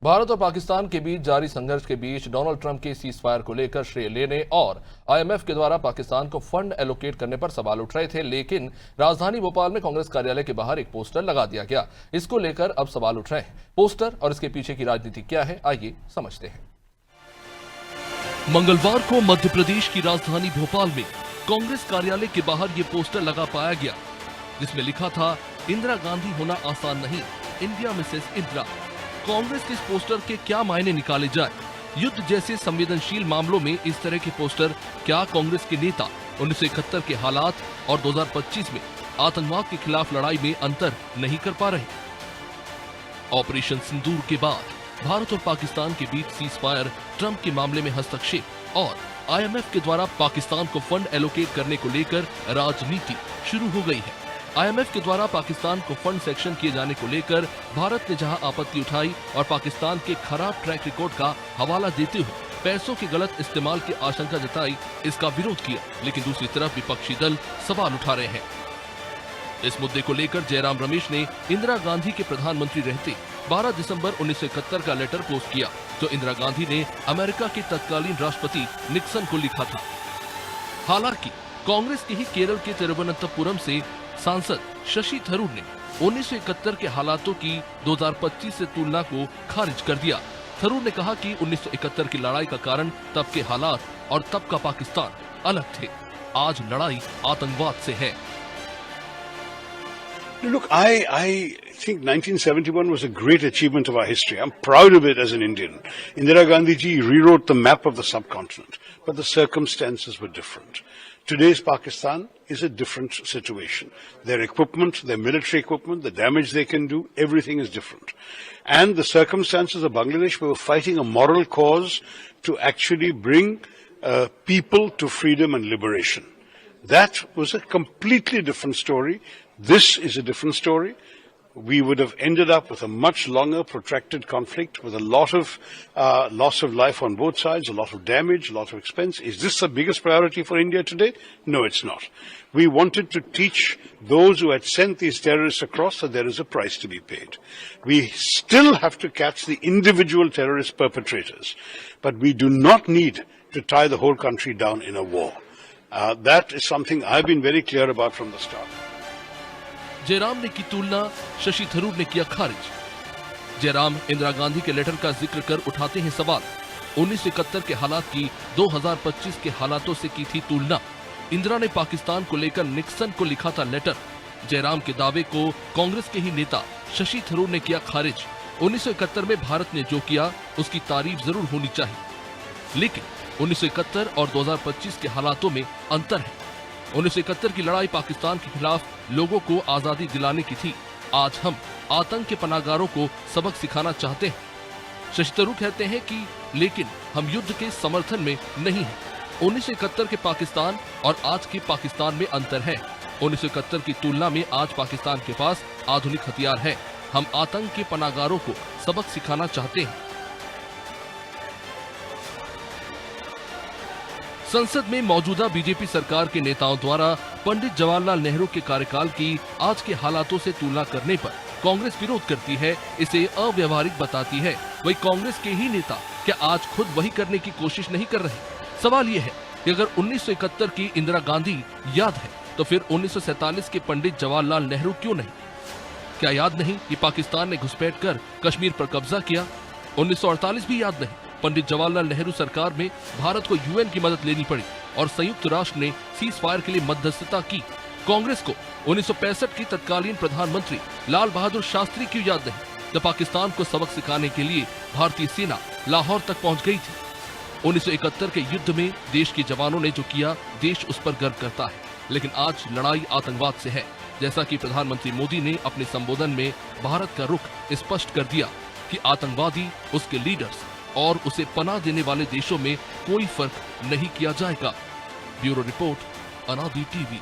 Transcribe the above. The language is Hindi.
भारत और पाकिस्तान के बीच जारी संघर्ष के बीच डोनाल्ड ट्रंप के सीज फायर को लेकर श्रेय लेने और आईएमएफ के द्वारा पाकिस्तान को फंड एलोकेट करने पर सवाल उठ रहे थे, लेकिन राजधानी भोपाल में कांग्रेस कार्यालय के बाहर एक पोस्टर लगा दिया गया। इसको लेकर अब सवाल उठ रहे हैं। पोस्टर और इसके पीछे की राजनीति क्या है, आइए समझते हैं। मंगलवार को मध्य प्रदेश की राजधानी भोपाल में कांग्रेस कार्यालय के बाहर ये पोस्टर लगा पाया गया, जिसमें लिखा था, इंदिरा गांधी होना आसान नहीं, इंडिया मिसेस इंदिरा। कांग्रेस के इस पोस्टर के क्या मायने निकाले जाए? युद्ध जैसे संवेदनशील मामलों में इस तरह के पोस्टर क्या कांग्रेस के नेता 1971 के हालात और 2025 में आतंकवाद के खिलाफ लड़ाई में अंतर नहीं कर पा रहे? ऑपरेशन सिंदूर के बाद भारत और पाकिस्तान के बीच सीज फायर, ट्रंप के मामले में हस्तक्षेप और आईएमएफ के द्वारा पाकिस्तान को फंड एलोकेट करने को लेकर राजनीति शुरू हो गई है। आईएमएफ के द्वारा पाकिस्तान को फंड सेक्शन किए जाने को लेकर भारत ने जहां आपत्ति उठाई और पाकिस्तान के खराब ट्रैक रिकॉर्ड का हवाला देते हुए पैसों के गलत इस्तेमाल की आशंका जताई, इसका विरोध किया, लेकिन दूसरी तरफ विपक्षी दल सवाल उठा रहे हैं। इस मुद्दे को लेकर जयराम रमेश ने इंदिरा गांधी के प्रधानमंत्री रहते 12 दिसंबर 1971 का लेटर पोस्ट किया, जो इंदिरा गांधी ने अमेरिका के तत्कालीन राष्ट्रपति निक्सन को लिखा था। हालांकि कांग्रेस के ही केरल के तिरुवनंतपुरम से सांसद शशि थरूर ने 1971 के हालातों की 2025 से तुलना को खारिज कर दिया। थरूर ने कहा कि 1971 की लड़ाई का कारण तब के हालात और तब का पाकिस्तान अलग थे। आज लड़ाई आतंकवाद से है। Look, I think 1971 was a great achievement of our history. I'm proud of it as an Indian. Indira Gandhi ji rewrote the map of the subcontinent, but the circumstances were different. Today's Pakistan is a different situation. Their equipment, their military equipment, the damage they can do, everything is different. And the circumstances of Bangladesh, we were fighting a moral cause to actually bring people to freedom and liberation. That was a completely different story. This is a different story. We would have ended up with a much longer, protracted conflict with a lot of loss of life on both sides, a lot of damage, a lot of expense. Is this the biggest priority for India today? No, it's not. We wanted to teach those who had sent these terrorists across that there is a price to be paid. We still have to catch the individual terrorist perpetrators, but we do not need to tie the whole country down in a war. That is something I've been very clear about from the start. Jairam ने की तुलना, शशि थरूर ने किया खारिज। जयराम इंदिरा गांधी के लेटर का जिक्र कर उठाते हैं सवाल। 1971 के हालात की 2025 के हालातों से की थी तुलना। इंदिरा ने पाकिस्तान को लेकर निक्सन को लिखा था लेटर। जयराम के दावे को कांग्रेस के ही नेता शशि थरूर ने किया खारिज। 1971 में भारत ने जो किया उसकी तारीफ जरूर होनी चाहिए, लेकिन 1971 और 2025 के हालातों में अंतर है। 1971 की लड़ाई पाकिस्तान के खिलाफ लोगों को आजादी दिलाने की थी। आज हम आतंक के पनाहगारों को सबक सिखाना चाहते हैं। शशि थरूर कहते हैं कि लेकिन हम युद्ध के समर्थन में नहीं हैं। 1971 के पाकिस्तान और आज के पाकिस्तान में अंतर है। 1971 की तुलना में आज पाकिस्तान के पास आधुनिक हथियार है। हम आतंक के पनाहगारों को सबक सिखाना चाहते हैं। संसद में मौजूदा बीजेपी सरकार के नेताओं द्वारा पंडित जवाहरलाल नेहरू के कार्यकाल की आज के हालातों से तुलना करने पर कांग्रेस विरोध करती है, इसे अव्यवहारिक बताती है। वही कांग्रेस के ही नेता क्या आज खुद वही करने की कोशिश नहीं कर रहे? सवाल ये है कि अगर 1971 की इंदिरा गांधी याद है, तो फिर 1947 के पंडित जवाहरलाल नेहरू क्यों नहीं? क्या याद नहीं कि पाकिस्तान ने घुसपैठ कर कश्मीर पर कब्जा किया? 1948 भी याद नहीं, पंडित जवाहरलाल नेहरू सरकार में भारत को यूएन की मदद लेनी पड़ी और संयुक्त राष्ट्र ने सीज फायर के लिए मध्यस्थता की। कांग्रेस को 1965 की तत्कालीन प्रधानमंत्री लाल बहादुर शास्त्री क्यों याद नहीं, जब पाकिस्तान को सबक सिखाने के लिए भारतीय सेना लाहौर तक पहुंच गई थी। 1971 के युद्ध में देश के जवानों ने जो किया, देश उस पर गर्व करता है, लेकिन आज लड़ाई आतंकवाद से है। जैसा कि प्रधानमंत्री मोदी ने अपने संबोधन में भारत का रुख स्पष्ट कर दिया कि आतंकवादी, उसके लीडर्स और उसे पनाह देने वाले देशों में कोई फर्क नहीं किया जाएगा। ब्यूरो रिपोर्ट, अनादि टीवी।